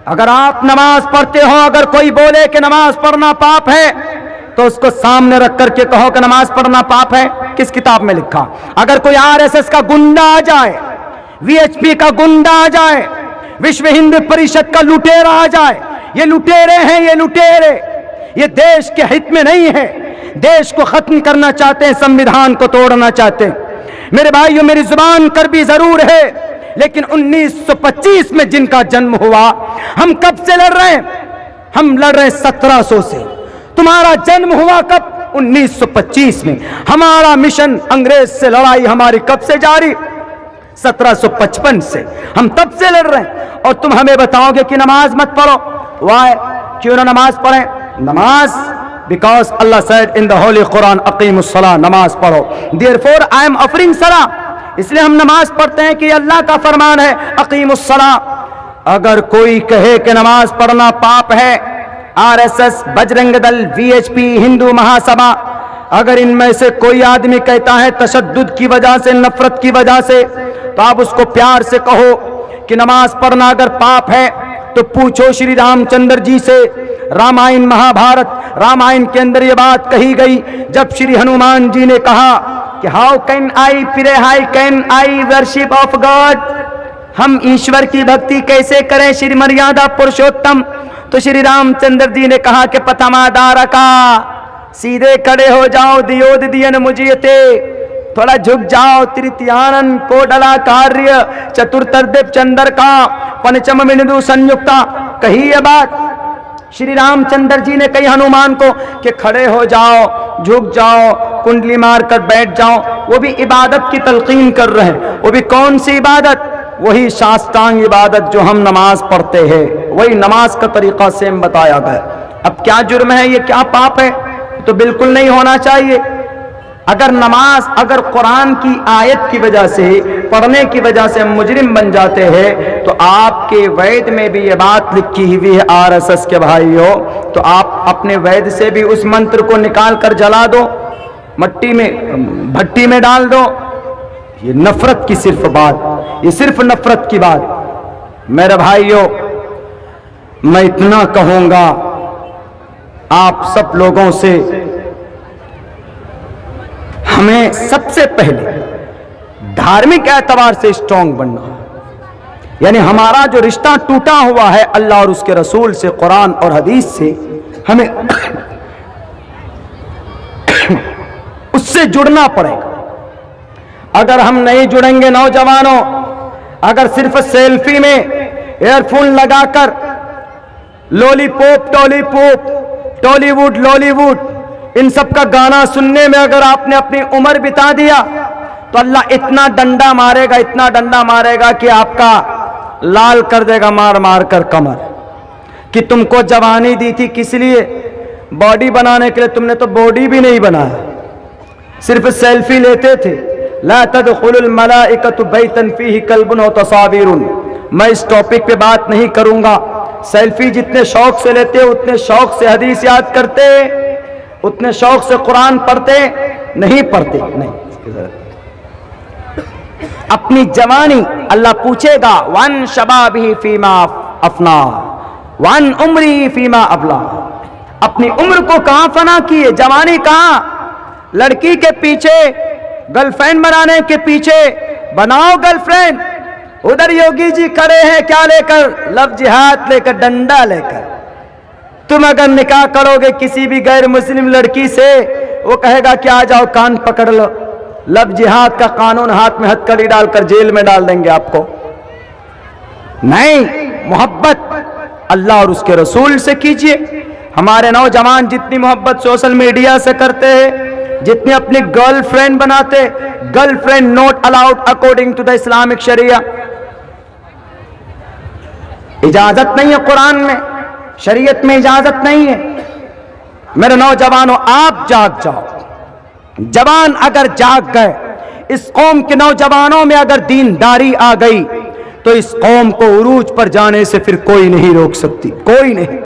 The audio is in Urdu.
اگر آپ نماز پڑھتے ہو، اگر کوئی بولے کہ نماز پڑھنا پاپ ہے تو اس کو سامنے رکھ کر کے کہو کہ نماز پڑھنا پاپ ہے، کس کتاب میں لکھا؟ اگر کوئی RSS کا گنڈا آ جائے، VHP کا گنڈا آ جائے، وشو ہندو پریشد کا لٹیرا آ جائے، یہ لٹیرے ہیں، یہ لٹیرے، یہ دیش کے ہت میں نہیں ہے، دیش کو ختم کرنا چاہتے ہیں، سمویدھان کو توڑنا چاہتے ہیں۔ میرے بھائیو، میری زبان کڑوی ضرور ہے، لیکن 1925 میں جن کا جنم ہوا، ہم کب سے لڑ رہے ہیں؟ ہم لڑ رہے ہیں 1700 سے۔ تمہارا جنم ہوا کب؟ 1925 میں۔ ہمارا مشن انگریز سے لڑائی ہماری کب سے جاری؟ 1755 سے۔ ہم تب سے لڑ رہے ہیں، اور تم ہمیں بتاؤ گے کہ نماز مت پڑھو۔ وائے؟ کیوں نہ نماز پڑھیں؟ نماز because Allah said in the Holy Quran اقیموا الصلاۃ، نماز پڑھو۔ therefore I am offering salah، اس لیے ہم نماز پڑھتے ہیں کہ یہ اللہ کا فرمان ہے اقیموا الصلاۃ۔ اگر کوئی کہے کہ نماز پڑھنا پاپ ہے، RSS، بجرنگ دل، VHP، ہندو مہا سبھا، اگر ان میں سے کوئی آدمی کہتا ہے تشدد کی وجہ سے، نفرت کی وجہ سے، تو آپ اس کو پیار سے کہو کہ نماز پڑھنا اگر پاپ ہے تو پوچھو شری رام چندر جی سے۔ رامائن مہابھارت، رامائن کے اندر یہ بات کہی گئی جب شری ہنومان جی نے کہا کہ ہاؤ کین آئی پرے، high can I worship of God, ہم ایشور کی بھکتی کیسے کریں شری مریادا پرشوتم؟ تو شری رام چندر جی نے کہا کہ پتما دارکا، سیدھے کھڑے ہو جاؤ، دیود دین مجیتے، تھوڑا جھک جاؤ، تریتیانن کوڈلا کاریہ چترتردپ چندر کا پنچم بندو سنیکتا، کہی یہ بات شری رام چندر جی نے کہی ہنومان کو کہ کھڑے ہو جاؤ، جھک جاؤ، کنڈلی مار کر بیٹھ جاؤ۔ وہ بھی عبادت کی تلقین کر رہے ہیں۔ وہ بھی کون سی عبادت؟ وہی شاستانگ عبادت جو ہم نماز پڑھتے ہیں، وہی نماز کا طریقہ سیم بتایا گیا۔ اب کیا جرم ہے، یہ کیا پاپ ہے؟ تو بالکل نہیں ہونا چاہیے۔ اگر نماز، اگر قرآن کی آیت کی وجہ سے، پڑھنے کی وجہ سے ہم مجرم بن جاتے ہیں، تو آپ کے وید میں بھی یہ بات لکھی ہوئی ہے RSS کے بھائیوں، تو آپ اپنے وید سے بھی اس منتر کو نکال کر جلا دو، مٹی میں، بھٹی میں ڈال دو۔ یہ نفرت کی صرف بات، یہ صرف نفرت کی بات۔ میرے بھائیوں، میں اتنا کہوں گا آپ سب لوگوں سے، ہمیں سب سے پہلے دھارمک اعتبار سے اسٹرانگ بننا ہے، یعنی ہمارا جو رشتہ ٹوٹا ہوا ہے اللہ اور اس کے رسول سے، قرآن اور حدیث سے، ہمیں اس سے جڑنا پڑے گا۔ اگر ہم نہیں جڑیں گے نوجوانوں، اگر صرف سیلفی میں ایئر فون لگا کر لولی پوپ، ٹولی پوپ، ٹالی ووڈ، لولی ووڈ، ان سب کا گانا سننے میں اگر آپ نے اپنی عمر بتا دیا تو اللہ اتنا ڈنڈا مارے گا، اتنا ڈنڈا مارے گا کہ آپ کا لال کر دے گا مار مار کر کمر۔ کہ تم کو جوانی دی تھی کس لیے؟ باڈی بنانے کے لیے، تم نے تو باڈی بھی نہیں بنایا، صرف سیلفی لیتے تھے۔ لا تدخل الملائکۃ بیتا فیہ کلب و تصاویر۔ میں اس ٹاپک پہ بات نہیں کروں گا۔ سیلفی جتنے شوق سے لیتے، اتنے شوق سے حدیث یاد کرتے، اتنے شوق سے قرآن پڑھتے نہیں، پڑھتے نہیں۔ اپنی جوانی اللہ پوچھے گا وان شبابہ فیما افنا وان عمری فیما ابلا، اپنی عمر کو کہاں فنا کیے، جوانی کہاں؟ لڑکی کے پیچھے، گرل فرینڈ بنانے کے پیچھے بناؤ گرل فرینڈ۔ ادھر یوگی جی کھڑے ہیں کیا لے کر؟ لو جہاد لے کر، ڈنڈا لے کر۔ تم اگر نکاح کرو گے کسی بھی غیر مسلم لڑکی سے، وہ کہے گا کہ آ جاؤ کان پکڑ لو، لو جہاد کا قانون ہاتھ میں ہتھ کڑی ڈال کر جیل میں ڈال دیں گے آپ کو۔ نہیں، محبت اللہ اور اس کے رسول سے کیجئے۔ ہمارے نوجوان جتنی محبت سوشل میڈیا سے کرتے ہیں، جتنی اپنی گرل فرینڈ بناتے، girlfriend not allowed according to the Islamic شریعہ، اجازت نہیں ہے قرآن میں، شریعت میں اجازت نہیں ہے۔ میرے نوجوانوں، آپ جاگ جاؤ۔ جوان اگر جاگ گئے، اس قوم کے نوجوانوں میں اگر دینداری آ گئی، تو اس قوم کو عروج پر جانے سے پھر کوئی نہیں روک سکتی، کوئی نہیں۔